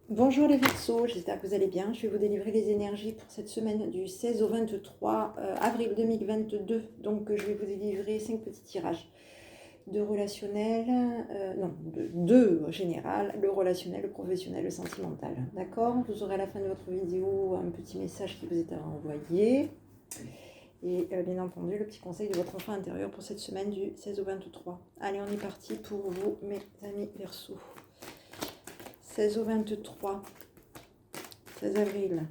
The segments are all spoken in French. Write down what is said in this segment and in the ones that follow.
Bonjour les Verseaux, j'espère que vous allez bien. Je vais vous délivrer les énergies pour cette semaine du 16 au 23 avril 2022. Donc je vais vous délivrer 5 petits tirages de relationnel, non, de deux général, le relationnel, le professionnel, le sentimental. D'accord? Vous aurez à la fin de votre vidéo un petit message qui vous est envoyé. Et bien entendu, le petit conseil de votre enfant intérieur pour cette semaine du 16 au 23. Allez, on est parti pour vous, mes amis Verseaux. 16 au 23. 16 avril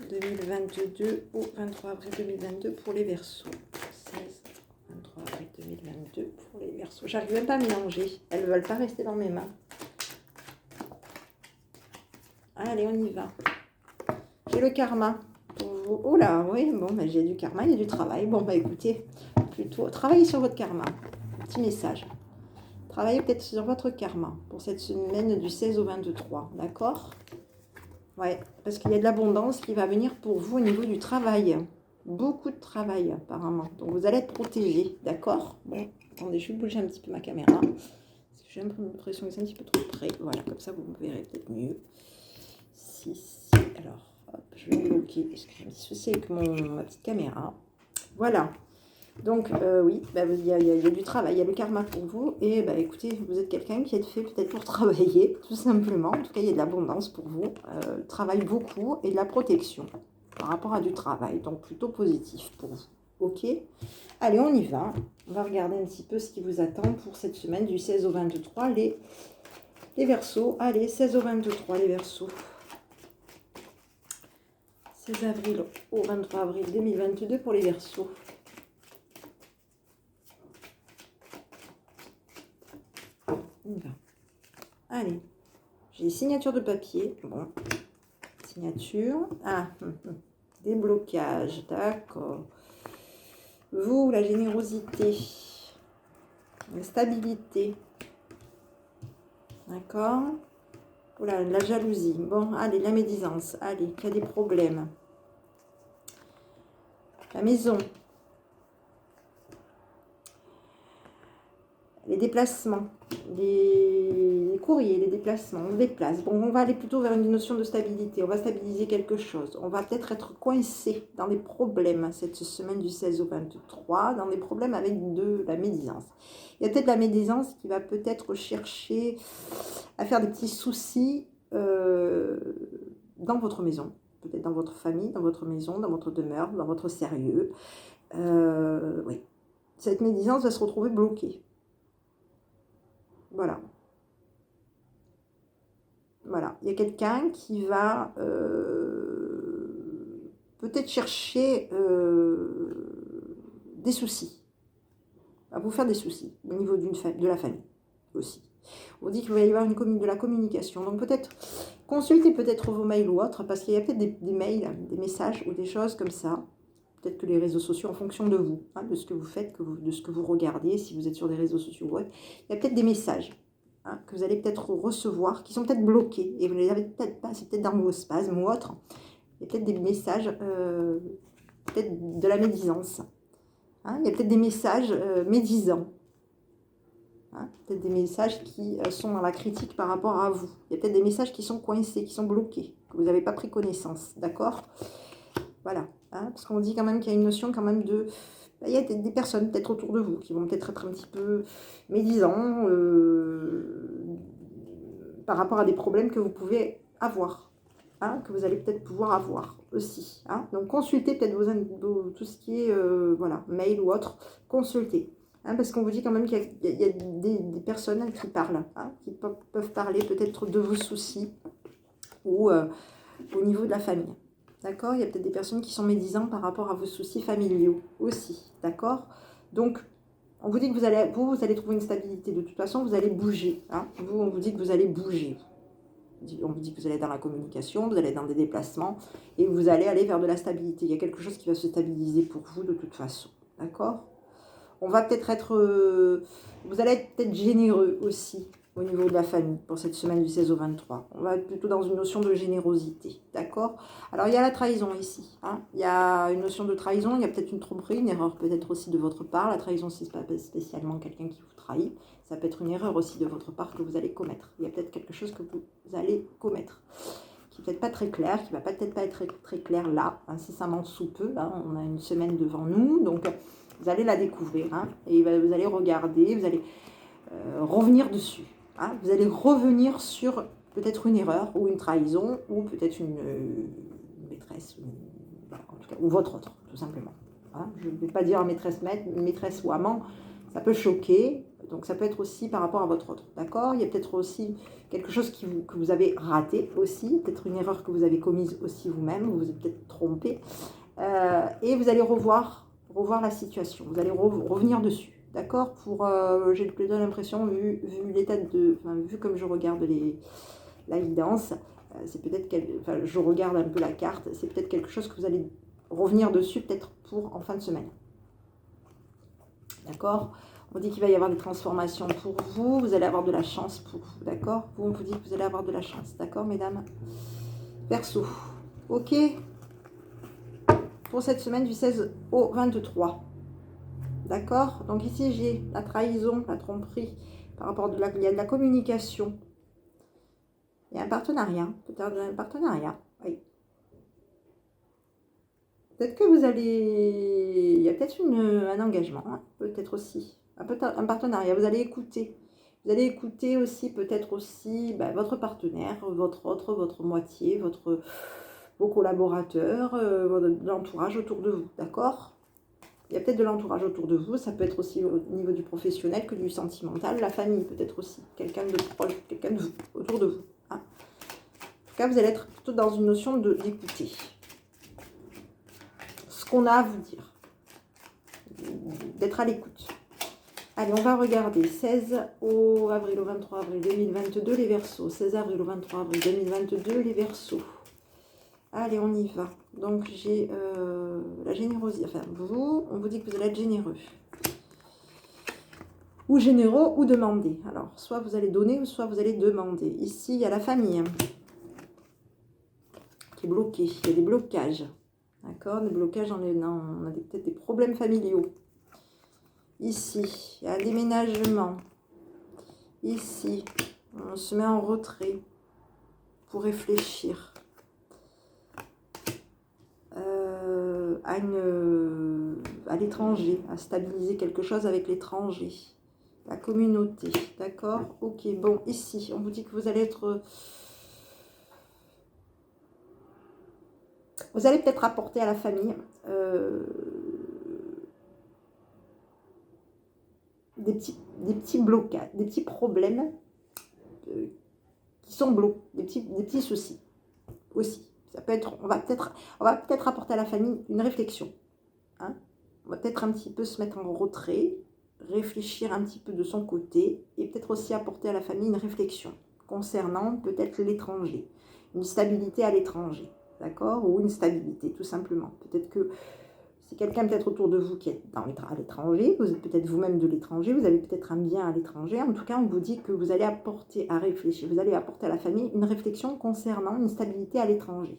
2022 au 23 avril 2022 pour les Verseaux. 16, 23 avril 2022 pour les Verseaux. J'arrive même pas à mélanger. Elles ne veulent pas rester dans mes mains. Allez, on y va. J'ai le karma pour vous. Oh là, oui, bon, bah, j'ai du karma, il y a du travail. Bon, bah écoutez, plutôt travaillez sur votre karma. Petit message. Travaillez peut-être sur votre karma pour cette semaine du 16 au 23. D'accord ? Ouais, parce qu'il y a de l'abondance qui va venir pour vous au niveau du travail. Beaucoup de travail apparemment. Donc vous allez être protégé, d'accord? Bon, attendez, je vais bouger un petit peu ma caméra. Parce que j'ai l'impression que c'est un petit peu trop près. Voilà, comme ça vous me verrez peut-être mieux. Si. Alors, hop, je vais bloquer. Parce que j'ai un petit souci avec ma petite caméra. Voilà. Donc oui, bah, il y a du travail, il y a le karma pour vous. Et bah, écoutez, vous êtes quelqu'un qui est fait peut-être pour travailler, tout simplement. En tout cas, il y a de l'abondance pour vous. Travaille beaucoup et de la protection par rapport à du travail. Donc plutôt positif pour vous. Ok? Allez, on y va. On va regarder un petit peu ce qui vous attend pour cette semaine du 16 au 23. Les Verseaux. Allez, 16 au 23, les Verseaux. 16 avril au 23 avril 2022 pour les Verseaux. On y va. Allez, j'ai signature de papier. Bon, signature. Ah, déblocage, d'accord. Vous, la générosité, la stabilité. D'accord. Voilà, la jalousie. Bon, allez, la médisance. Allez, il y a des problèmes. La maison. Les déplacements, les courriers, les déplacements, on déplace. Bon, on va aller plutôt vers une notion de stabilité, on va stabiliser quelque chose. On va peut-être être coincé dans des problèmes cette semaine du 16 au 23, dans des problèmes avec de la médisance. Il y a peut-être la médisance qui va peut-être chercher à faire des petits soucis dans votre maison, peut-être dans votre famille, dans votre maison, dans votre demeure, dans votre sérieux. Oui, cette médisance va se retrouver bloquée. Voilà. Voilà. Il y a quelqu'un qui va peut-être chercher des soucis. Va vous faire des soucis au niveau de la famille aussi. On dit qu'il va y avoir de la communication. Donc peut-être consultez peut-être vos mails ou autres, parce qu'il y a peut-être des mails, des messages ou des choses comme ça. Peut-être que les réseaux sociaux, en fonction de vous, hein, de ce que vous faites, de ce que vous regardez, si vous êtes sur des réseaux sociaux ou autre, il y a peut-être des messages que vous allez peut-être recevoir, qui sont peut-être bloqués, et vous ne les avez peut-être pas, c'est peut-être dans vos spasmes ou autre. Il y a peut-être des messages, peut-être de la médisance. Hein, il y a peut-être des messages médisants. Hein, peut-être des messages qui sont dans la critique par rapport à vous. Il y a peut-être des messages qui sont coincés, qui sont bloqués, que vous n'avez pas pris connaissance. D'accord? Voilà. Hein, parce qu'on dit quand même qu'il y a une notion quand même de... Il y a des personnes peut-être autour de vous qui vont peut-être être un petit peu médisants par rapport à des problèmes que vous pouvez avoir, hein, que vous allez peut-être pouvoir avoir aussi. Hein. Donc consultez peut-être tout ce qui est voilà, mail ou autre, consultez. Hein, parce qu'on vous dit quand même qu'il y a des personnes qui parlent, hein, qui peuvent parler peut-être de vos soucis ou au niveau de la famille. D'accord? Il y a peut-être des personnes qui sont médisantes par rapport à vos soucis familiaux aussi. D'accord? Donc, on vous dit que vous allez trouver une stabilité. De toute façon, vous allez bouger. Hein? On vous dit que vous allez bouger. On vous dit que vous allez être dans la communication, vous allez être dans des déplacements et vous allez aller vers de la stabilité. Il y a quelque chose qui va se stabiliser pour vous de toute façon. D'accord? On va peut-être vous allez être peut-être généreux aussi. au niveau de la famille pour cette semaine du 16 au 23. On va être plutôt dans une notion de générosité, d'accord? Alors, il y a la trahison ici. Hein. Il y a une notion de trahison, il y a peut-être une tromperie, une erreur peut-être aussi de votre part. La trahison, c'est pas spécialement quelqu'un qui vous trahit. Ça peut être une erreur aussi de votre part que vous allez commettre. Il y a peut-être quelque chose que vous allez commettre qui n'est peut-être pas très clair, qui ne va peut-être pas être très, très clair là, incessamment sous peu. Là, on a une semaine devant nous, donc vous allez la découvrir. Hein, et vous allez regarder, vous allez revenir dessus. Hein, vous allez revenir sur peut-être une erreur ou une trahison ou peut-être une maîtresse, voilà, en tout cas, ou votre autre, tout simplement. Hein, je ne vais pas dire maîtresse ou amant, ça peut choquer, donc ça peut être aussi par rapport à votre autre, d'accord? Il y a peut-être aussi quelque chose que vous avez raté aussi, peut-être une erreur que vous avez commise aussi vous-même, vous vous êtes peut-être trompé, et vous allez revoir la situation, vous allez revenir dessus. D'accord. J'ai plutôt l'impression, vu l'état vu comme je regarde la guidance, c'est peut-être je regarde un peu la carte, c'est peut-être quelque chose que vous allez revenir dessus, peut-être en fin de semaine. D'accord. On dit qu'il va y avoir des transformations pour vous, vous allez avoir de la chance pour vous, d'accord. On vous dit que vous allez avoir de la chance, d'accord, mesdames. Verseau, ok. Pour cette semaine du 16 au 23. D'accord. Donc ici, j'ai la trahison, la tromperie, par rapport il y a de la communication. Il y a un partenariat, peut-être un partenariat, oui. Peut-être que vous allez... Il y a peut-être un engagement, hein, peut-être aussi. Un partenariat, vous allez écouter. Vous allez écouter aussi, peut-être aussi, votre partenaire, votre moitié, vos collaborateurs, l'entourage autour de vous, d'accord? Il y a peut-être de l'entourage autour de vous, ça peut être aussi au niveau du professionnel que du sentimental, la famille peut-être aussi, quelqu'un de proche, quelqu'un de vous, autour de vous. Hein. En tout cas, vous allez être plutôt dans une notion d'écouter ce qu'on a à vous dire, d'être à l'écoute. Allez, on va regarder 16 avril au 23 avril 2022, les Verseaux. 16 avril au 23 avril 2022, les Verseaux. Allez, on y va. Donc, j'ai la générosité. Enfin, on vous dit que vous allez être généreux. Ou généreux ou demander. Alors, soit vous allez donner ou soit vous allez demander. Ici, il y a la famille qui est bloquée. Il y a des blocages. D'accord? Des blocages, on a peut-être des problèmes familiaux. Ici, il y a un déménagement. Ici, on se met en retrait pour réfléchir à l'étranger, à stabiliser quelque chose avec l'étranger. La communauté, d'accord? Ok, bon, ici, on vous dit que vous allez être... Vous allez peut-être apporter à la famille des petits blocages, des petits problèmes qui sont bloqués, des petits soucis aussi. Ça peut être, on va peut-être apporter à la famille une réflexion. Hein? On va peut-être un petit peu se mettre en retrait, réfléchir un petit peu de son côté et peut-être aussi apporter à la famille une réflexion concernant peut-être l'étranger, une stabilité à l'étranger, d'accord? Ou une stabilité tout simplement. Peut-être que c'est quelqu'un peut-être autour de vous qui est à l'étranger, vous êtes peut-être vous-même de l'étranger, vous avez peut-être un bien à l'étranger. En tout cas, on vous dit que vous allez apporter à réfléchir, vous allez apporter à la famille une réflexion concernant une stabilité à l'étranger.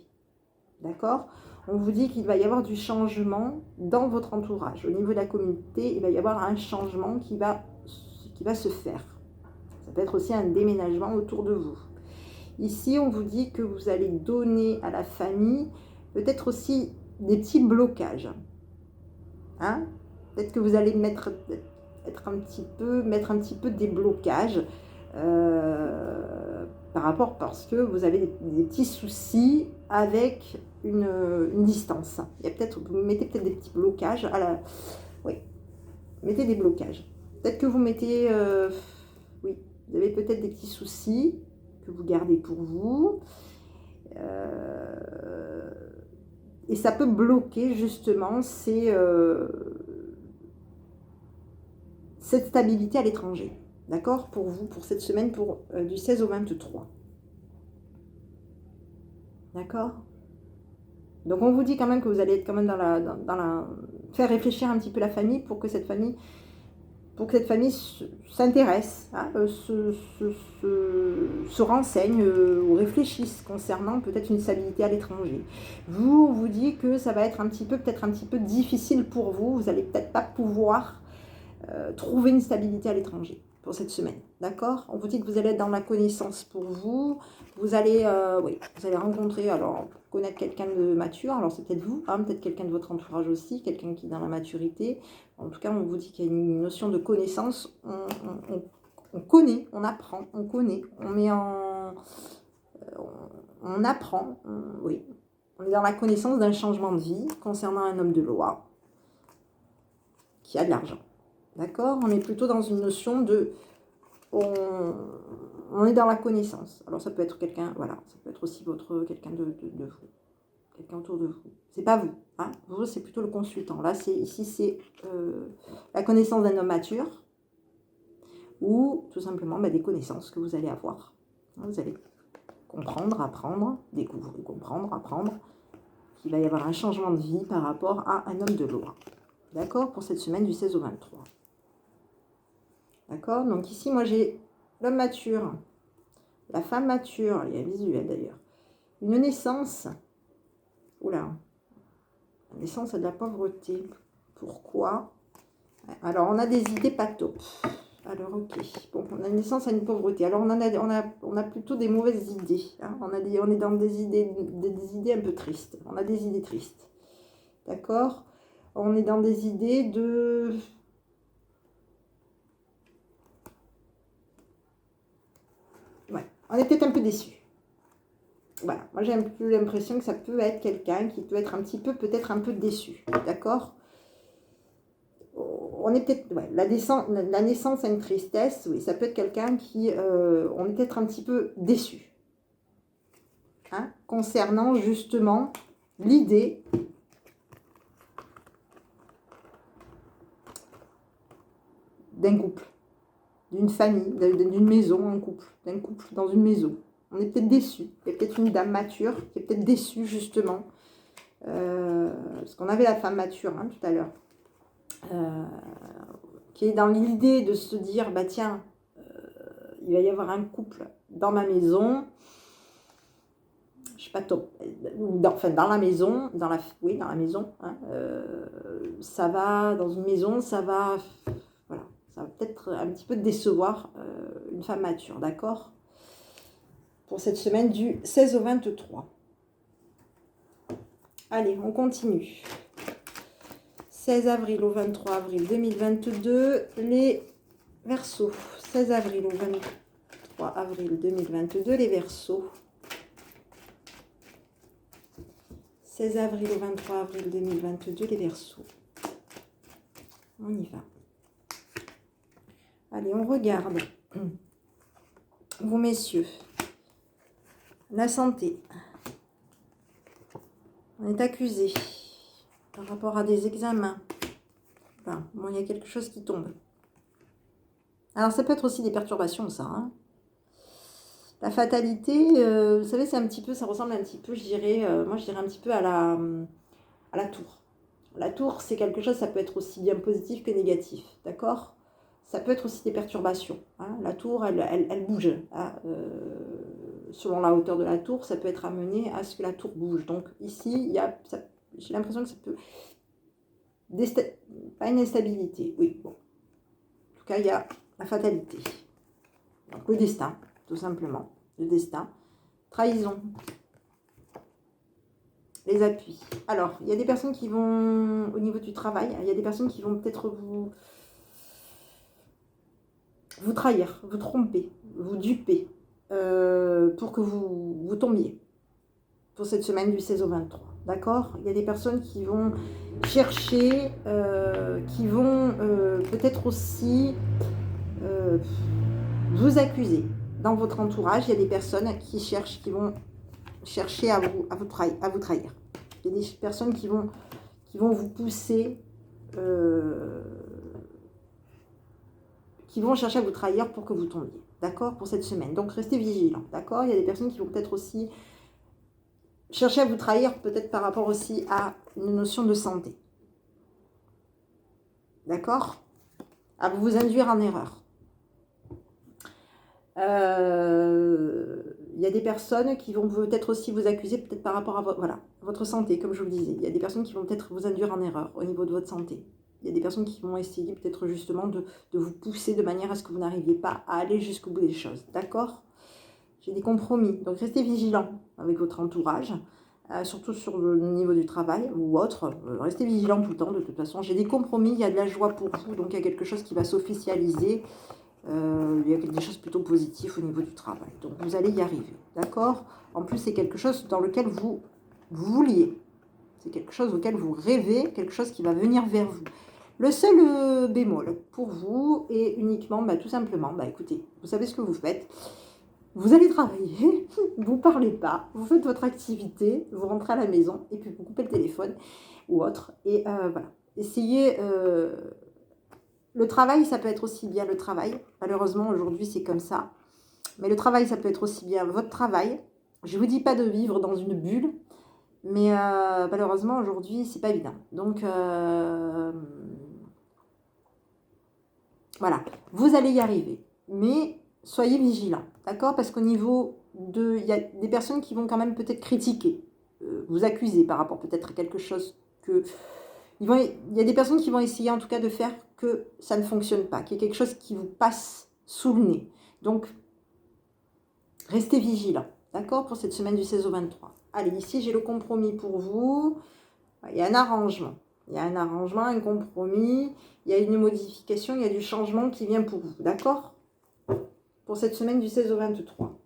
D'accord? On vous dit qu'il va y avoir du changement dans votre entourage. Au niveau de la communauté, il va y avoir un changement qui va se faire. Ça peut être aussi un déménagement autour de vous. Ici, on vous dit que vous allez donner à la famille peut-être aussi des petits blocages. Hein? Peut-être que vous allez mettre un petit peu des blocages par rapport parce que vous avez des petits soucis avec une distance. Vous mettez peut-être des petits blocages oui, mettez des blocages. Peut-être que vous mettez oui, vous avez peut-être des petits soucis que vous gardez pour vous. Et ça peut bloquer justement cette stabilité à l'étranger. D'accord? Pour vous, pour cette semaine, du 16 au 23. D'accord? Donc on vous dit quand même que vous allez être quand même faire réfléchir un petit peu la famille pour que cette famille pour que cette famille s'intéresse, hein, se renseigne ou réfléchisse concernant peut-être une stabilité à l'étranger. Vous vous dites que ça va être peut-être un petit peu difficile pour vous. Vous n'allez peut-être pas pouvoir trouver une stabilité à l'étranger pour cette semaine. D'accord? On vous dit que vous allez être dans la connaissance pour vous. Vous allez, oui, vous allez rencontrer, alors, connaître quelqu'un de mature. Alors, c'est peut-être vous, hein, peut-être quelqu'un de votre entourage aussi, quelqu'un qui est dans la maturité. En tout cas, on vous dit qu'il y a une notion de connaissance. On connaît, on apprend, on connaît, on met en... On apprend, oui. On est dans la connaissance d'un changement de vie concernant un homme de loi qui a de l'argent. D'accord? On est plutôt dans une notion de... On est dans la connaissance. Alors ça peut être quelqu'un, voilà, ça peut être aussi quelqu'un de vous, quelqu'un autour de vous. C'est pas vous, hein? Vous, c'est plutôt le consultant. Là, ici, c'est la connaissance d'un homme mature ou tout simplement des connaissances que vous allez avoir. Vous allez comprendre, apprendre, découvrir, comprendre, apprendre qu'il va y avoir un changement de vie par rapport à un homme de loi. D'accord? Pour cette semaine du 16 au 23. D'accord? Donc ici, moi, j'ai l'homme mature, la femme mature, il y a un visuel d'ailleurs, une naissance. Oula, la naissance a de la pauvreté. Pourquoi? Alors, on a des idées pas top. Alors, ok. Bon, on a une naissance à une pauvreté. Alors, on a plutôt des mauvaises idées. Hein. On est dans des idées un peu tristes. On a des idées tristes. D'accord? On est dans des idées de... Ouais, on est peut-être un peu déçus. Voilà, moi j'ai un peu l'impression que ça peut être quelqu'un qui peut être peut-être un peu déçu. D'accord? On est peut-être, ouais, la naissance a une tristesse, oui, ça peut être quelqu'un qui, on est peut-être un petit peu déçu. Hein, concernant justement l'idée d'un couple, d'une famille, d'une maison, d'un couple dans une maison. On est peut-être déçu. Il y a peut-être une dame mature qui est peut-être déçue justement. Parce qu'on avait la femme mature hein, tout à l'heure. Qui est dans l'idée de se dire, bah tiens, il va y avoir un couple dans ma maison, je sais pas top, enfin dans la maison, oui, dans la maison, hein, ça va, dans une maison, ça va, voilà, ça va peut-être un petit peu décevoir une femme mature, d'accord? Pour cette semaine du 16 au 23. Allez, on continue. 16 avril au 23 avril 2022, les Verseaux. 16 avril au 23 avril 2022, les Verseaux. 16 avril au 23 avril 2022, les Verseaux. On y va. Allez, on regarde. Vous, messieurs. La santé. On est accusé par rapport à des examens. Enfin, bon, il y a quelque chose qui tombe. Alors, ça peut être aussi des perturbations, ça. Hein. La fatalité, vous savez, c'est un petit peu, ça ressemble un petit peu, je dirais, moi je dirais un petit peu à la tour. La tour, c'est quelque chose, ça peut être aussi bien positif que négatif, d'accord? Ça peut être aussi des perturbations. Hein. La tour, elle bouge. Hein. Selon la hauteur de la tour, ça peut être amené à ce que la tour bouge. Donc ici, j'ai l'impression que ça peut... Pas une instabilité, oui. Bon. En tout cas, il y a la fatalité. Donc le destin, tout simplement. Le destin. Trahison. Les appuis. Alors, il y a des personnes qui vont, au niveau du travail, il y a des personnes qui vont peut-être vous trahir, vous tromper, vous duper, pour que vous tombiez pour cette semaine du 16 au 23. D'accord? Il y a des personnes qui vont chercher, qui vont peut-être aussi vous accuser. Dans votre entourage, il y a des personnes qui vont chercher à vous trahir. Il y a des personnes qui vont vous pousser, qui vont chercher à vous trahir pour que vous tombiez. D'accord? Pour cette semaine. Donc, restez vigilants. D'accord? Il y a des personnes qui vont peut-être aussi chercher à vous trahir, peut-être par rapport aussi à une notion de santé. D'accord? à vous induire en erreur. Il y a des personnes qui vont peut-être aussi vous accuser, peut-être par rapport à votre santé, comme je vous le disais. Il y a des personnes qui vont peut-être vous induire en erreur au niveau de votre santé. Il y a des personnes qui vont essayer peut-être justement de vous pousser de manière à ce que vous n'arriviez pas à aller jusqu'au bout des choses. D'accord? J'ai des compromis. Donc restez vigilants avec votre entourage, surtout sur le niveau du travail ou autre. Restez vigilants tout le temps de toute façon. J'ai des compromis, il y a de la joie pour vous, donc il y a quelque chose qui va s'officialiser. Il y a des choses plutôt positives au niveau du travail. Donc vous allez y arriver, d'accord? En plus, c'est quelque chose dans lequel vous vouliez. C'est quelque chose auquel vous rêvez, quelque chose qui va venir vers vous. Le seul bémol pour vous est uniquement, tout simplement, écoutez, vous savez ce que vous faites. Vous allez travailler, vous ne parlez pas, vous faites votre activité, vous rentrez à la maison et puis vous coupez le téléphone ou autre. Et voilà, essayez... Le travail, ça peut être aussi bien le travail. Malheureusement, aujourd'hui, c'est comme ça. Mais le travail, ça peut être aussi bien votre travail. Je ne vous dis pas de vivre dans une bulle, mais malheureusement, aujourd'hui, c'est pas évident. Donc, voilà, vous allez y arriver. Mais soyez vigilants, d'accord? Parce qu'au niveau de... Il y a des personnes qui vont quand même peut-être critiquer, vous accuser par rapport peut-être à quelque chose que... Il y a des personnes qui vont essayer en tout cas de faire que ça ne fonctionne pas, qu'il y ait quelque chose qui vous passe sous le nez. Donc, restez vigilants, d'accord, pour cette semaine du 16 au 23. Allez, ici, j'ai le compromis pour vous. Il y a un arrangement. Il y a un arrangement, un compromis. Il y a une modification, il y a du changement qui vient pour vous, d'accord? Pour cette semaine du 16 au 23.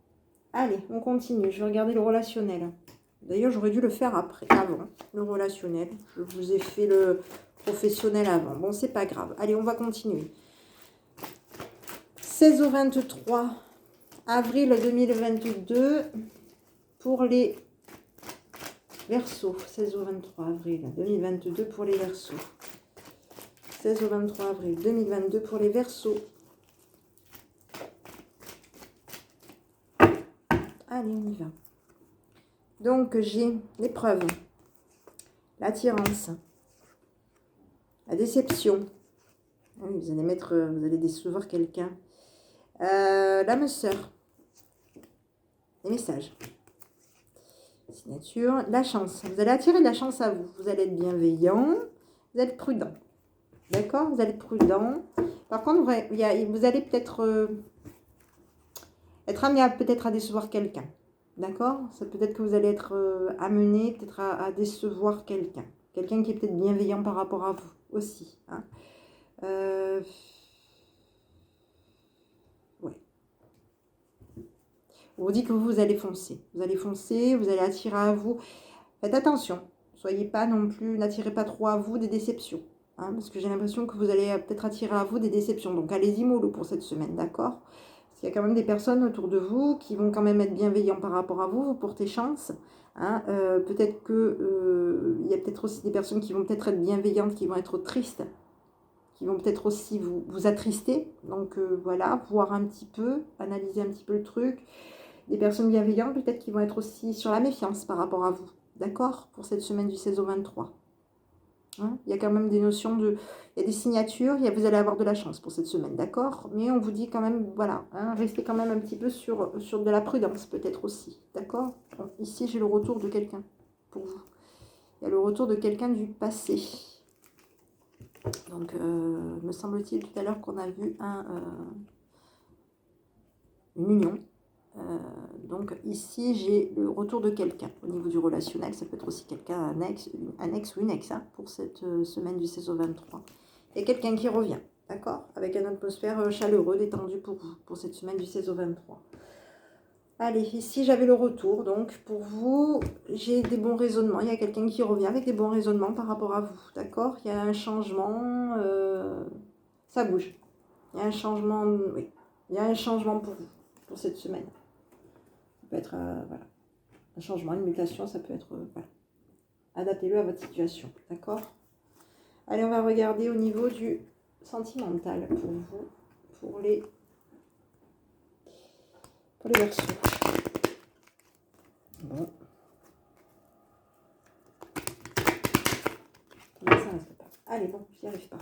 Allez, on continue. Je vais regarder le relationnel. D'ailleurs, j'aurais dû le faire avant, le relationnel. Je vous ai fait le professionnel avant. Bon, c'est pas grave. Allez, on va continuer. 16 au 23 avril 2022 pour les Verseaux. 16 au 23 avril 2022 pour les Verseaux. 16 au 23 avril 2022 pour les Verseaux. Allez, on y va. Donc, j'ai l'épreuve, l'attirance, la déception. Oui, vous allez décevoir quelqu'un. L'âme sœur. Les messages. Signature. La chance. Vous allez attirer de la chance à vous. Vous allez être bienveillant. Vous allez être prudent. D'accord? Vous allez être prudent. Par contre, vous allez peut-être être amené peut-être à décevoir quelqu'un. D'accord? C'est peut-être que vous allez être amené peut-être à décevoir quelqu'un. Quelqu'un qui est peut-être bienveillant par rapport à vous aussi. Hein. Ouais. On vous dit que vous allez foncer. Vous allez foncer, vous allez attirer à vous. Faites attention. Soyez pas non plus, n'attirez pas trop à vous des déceptions. Hein, parce que j'ai l'impression que vous allez peut-être attirer à vous des déceptions. Donc allez-y mollo pour cette semaine, d'accord? Parce qu'il y a quand même des personnes autour de vous qui vont quand même être bienveillants par rapport à vous, vous portez chance. Hein, peut-être que il y a peut-être aussi des personnes qui vont peut-être être bienveillantes, qui vont être tristes, qui vont peut-être aussi vous attrister. Donc voilà, voir un petit peu, analyser un petit peu le truc. Des personnes bienveillantes peut-être qui vont être aussi sur la méfiance par rapport à vous. D'accord? Pour cette semaine du 16 au 23. Hein, il y a quand même des notions de... Il y a des signatures, vous allez avoir de la chance pour cette semaine, d'accord? Mais on vous dit quand même, voilà, hein, restez quand même un petit peu sur de la prudence peut-être aussi, d'accord? Bon, ici, j'ai le retour de quelqu'un pour vous. Il y a le retour de quelqu'un du passé. Donc, me semble-t-il tout à l'heure qu'on a vu une union. Donc ici, j'ai le retour de quelqu'un au niveau du relationnel. Ça peut être aussi quelqu'un, un ex ou une ex, hein, pour cette semaine du 16 au 23. Il y a quelqu'un qui revient, d'accord? Avec une atmosphère chaleureuse, détendue pour vous, pour cette semaine du 16 au 23. Allez, ici, j'avais le retour. Donc, pour vous, j'ai des bons raisonnements. Il y a quelqu'un qui revient avec des bons raisonnements par rapport à vous, d'accord? Il y a un changement, ça bouge. Il y a un changement, oui. Il y a un changement pour vous, pour cette semaine. Ça peut être voilà, un changement, une mutation, ça peut être... voilà. Adaptez-le à votre situation, d'accord? Allez, on va regarder au niveau du sentimental pour vous, pour les Verseaux. Bon. Ça reste pas. Allez, bon, j'y arrive pas.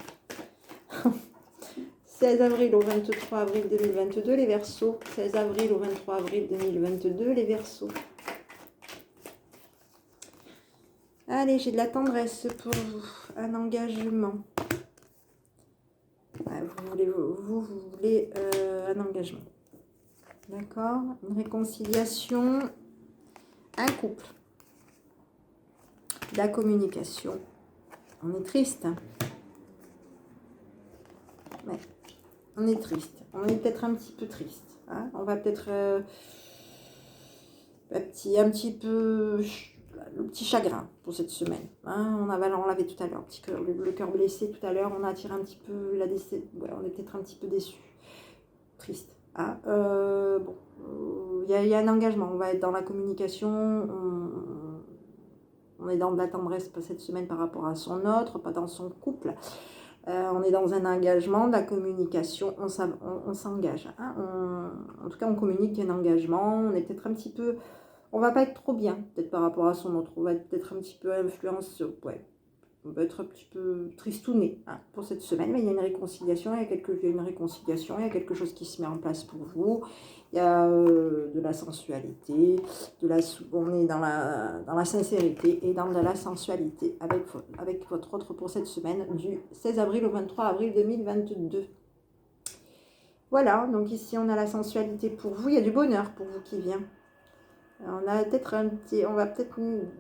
16 avril au 23 avril 2022, les Verseaux. 16 avril au 23 avril 2022, les Verseaux. Allez, j'ai de la tendresse pour vous. Un engagement. Ouais, vous voulez un engagement. D'accord? Une réconciliation. Un couple. De la communication. On est triste. Ouais. On est triste. On est peut-être un petit peu triste. Hein, on va peut-être un petit peu le petit chagrin pour cette semaine. Hein, on l'avait tout à l'heure. Le cœur blessé tout à l'heure. On a attiré un petit peu la décès. Ouais, on est peut-être un petit peu déçu. Triste. Hein, bon, il y a un engagement. On va être dans la communication. On est dans de la tendresse cette semaine par rapport à son autre, pas dans son couple. On est dans un engagement, de la communication, on s'engage. Hein, en tout cas, on communique un engagement. On est peut-être un petit peu... On va pas être trop bien, peut-être par rapport à son autre. On va être peut-être un petit peu influence... Ouais, on va être un petit peu tristouné pour cette semaine. Mais il y a une réconciliation, il y a quelque chose qui se met en place pour vous. Il y a de la sensualité, on est dans la sincérité et dans de la sensualité avec votre autre pour cette semaine du 16 avril au 23 avril 2022. Voilà, donc ici on a la sensualité pour vous, il y a du bonheur pour vous qui vient. On va peut-être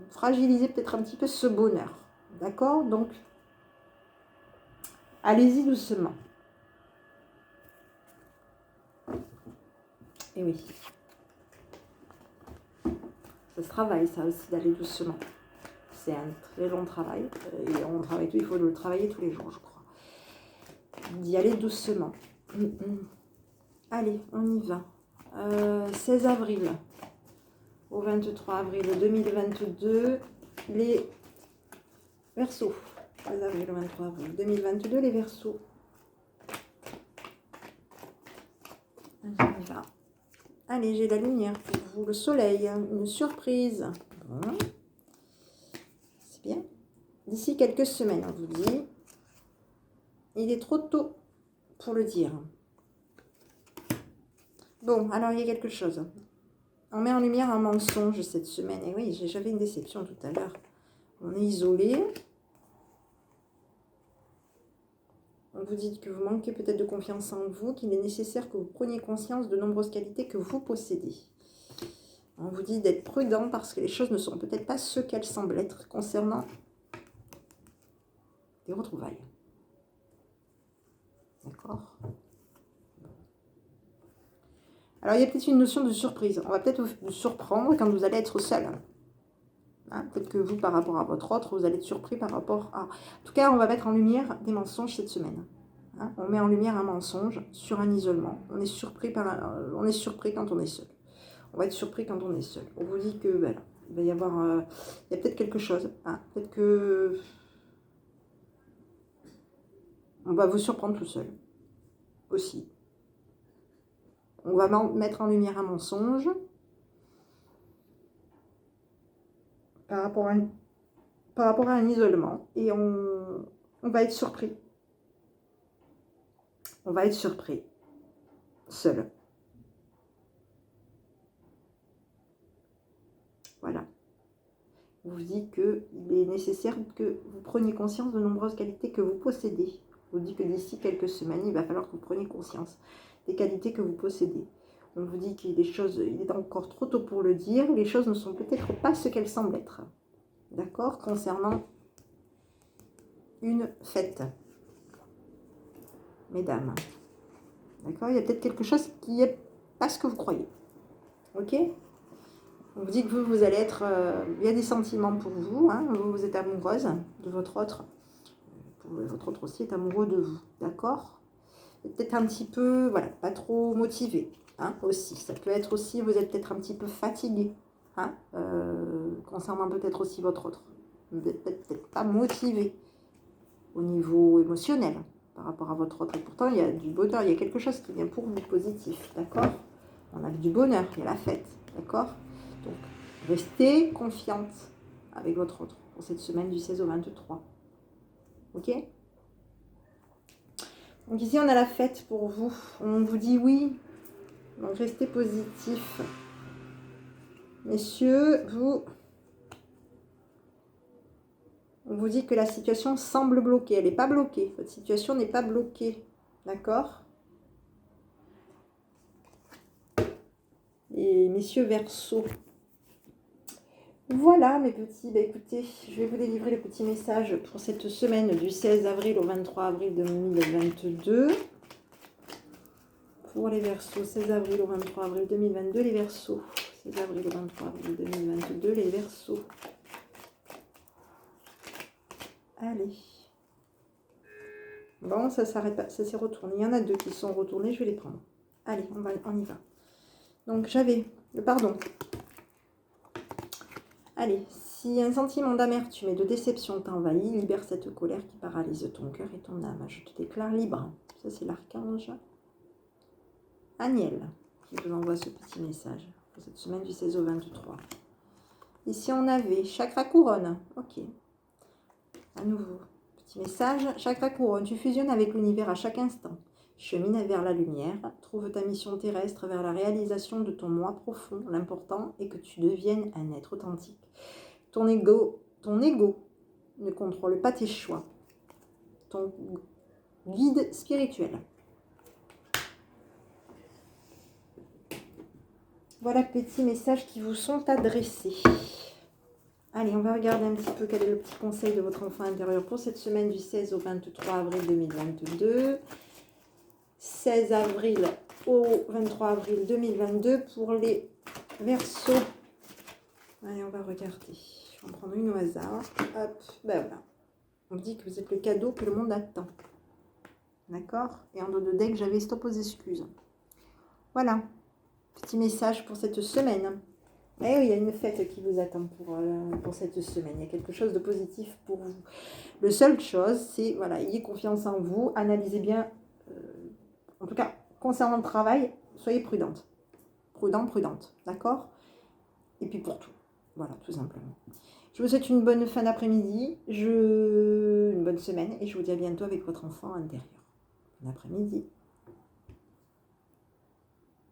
fragiliser peut-être un petit peu ce bonheur. D'accord? Donc, allez-y doucement. Et oui. Ça se travaille, ça aussi, d'aller doucement. C'est un très long travail. Et on travaille il faut le travailler tous les jours, je crois. D'y aller doucement. Allez, on y va. 16 avril au 23 avril 2022, les Verseaux. 16 avril au 23 avril 2022, les Verseaux. On y va. Allez, j'ai la lumière pour vous, le soleil, une surprise. Bon. C'est bien. D'ici quelques semaines, on vous dit. Il est trop tôt pour le dire. Bon, alors il y a quelque chose. On met en lumière un mensonge cette semaine. Et oui, j'avais une déception tout à l'heure. On est isolé. On vous dit que vous manquez peut-être de confiance en vous, qu'il est nécessaire que vous preniez conscience de nombreuses qualités que vous possédez. On vous dit d'être prudent parce que les choses ne sont peut-être pas ce qu'elles semblent être concernant les retrouvailles. D'accord? Alors, il y a peut-être une notion de surprise. On va peut-être vous surprendre quand vous allez être seul. Hein, peut-être que vous, par rapport à votre autre, vous allez être surpris par rapport à... En tout cas, on va mettre en lumière des mensonges cette semaine. Hein, on met en lumière un mensonge sur un isolement. On est surpris quand on est seul. On va être surpris quand on est seul. On vous dit que voilà, il va y avoir... il y a peut-être quelque chose. Hein, peut-être que... On va vous surprendre tout seul. Aussi. On va mettre en lumière un mensonge. Par rapport à un isolement. Et on va être surpris. On va être surpris. Seul. Voilà. On vous dit qu'il est nécessaire que vous preniez conscience de nombreuses qualités que vous possédez. On vous dit que d'ici quelques semaines, il va falloir que vous preniez conscience des qualités que vous possédez. On vous dit qu'il est encore trop tôt pour le dire. Les choses ne sont peut-être pas ce qu'elles semblent être. D'accord? Concernant une fête. Mesdames. D'accord? Il y a peut-être quelque chose qui n'est pas ce que vous croyez. Ok? On vous dit que vous allez être... il y a des sentiments pour vous. Hein, vous êtes amoureuse de votre autre. Votre autre aussi est amoureux de vous. D'accord? Peut-être un petit peu... Voilà, pas trop motivé. Hein, aussi. Ça peut être aussi... Vous êtes peut-être un petit peu fatigué. Hein, concernant peut-être aussi votre autre. Vous n'êtes peut-être pas motivé au niveau émotionnel par rapport à votre autre. Et pourtant, il y a du bonheur. Il y a quelque chose qui vient pour vous positif. D'accord? On a du bonheur. Il y a la fête. D'accord? Donc, restez confiante avec votre autre pour cette semaine du 16 au 23. Ok? Donc ici, on a la fête pour vous. On vous dit oui. Donc restez positif. Messieurs, on vous dit que la situation semble bloquée. Elle n'est pas bloquée. Votre situation n'est pas bloquée. D'accord? Et messieurs Verseau. Voilà mes petits, bah écoutez, je vais vous délivrer le petit message pour cette semaine du 16 avril au 23 avril 2022. Pour les Verseaux, 16 avril au 23 avril 2022, les Verseaux. 16 avril au 23 avril 2022, les Verseaux. Allez. Bon, ça s'arrête pas, ça s'est retourné. Il y en a 2 qui sont retournés, je vais les prendre. Allez, on y va. Donc j'avais le pardon. Allez, si un sentiment d'amertume et de déception t'envahit, libère cette colère qui paralyse ton cœur et ton âme. Je te déclare libre. Ça, c'est l'archange Aniel qui vous envoie ce petit message pour cette semaine du 16 au 23. Ici, on avait chakra couronne. Ok. À nouveau, petit message. Chakra couronne, tu fusionnes avec l'univers à chaque instant. Chemine vers la lumière, trouve ta mission terrestre vers la réalisation de ton moi profond. L'important est que tu deviennes un être authentique. Ton ego ne contrôle pas tes choix. Ton guide spirituel. Voilà petits messages qui vous sont adressés. Allez, on va regarder un petit peu quel est le petit conseil de votre enfant intérieur pour cette semaine du 16 au 23 avril 2022. 16 avril au 23 avril 2022 pour les Verseaux. Allez, on va regarder. Je vais en prendre une au hasard. Hop, ben voilà. On dit que vous êtes le cadeau que le monde attend. D'accord? Et en dos de deck, j'avais stop aux excuses. Voilà. Petit message pour cette semaine. Eh oui, il y a une fête qui vous attend pour cette semaine. Il y a quelque chose de positif pour vous. La seule chose, c'est, voilà, ayez confiance en vous. Analysez bien. En tout cas, concernant le travail, soyez prudente. Prudente. D'accord? Et puis pour tout. Voilà, tout simplement. Je vous souhaite une bonne fin d'après-midi, une bonne semaine et je vous dis à bientôt avec votre enfant intérieur. Bon après-midi.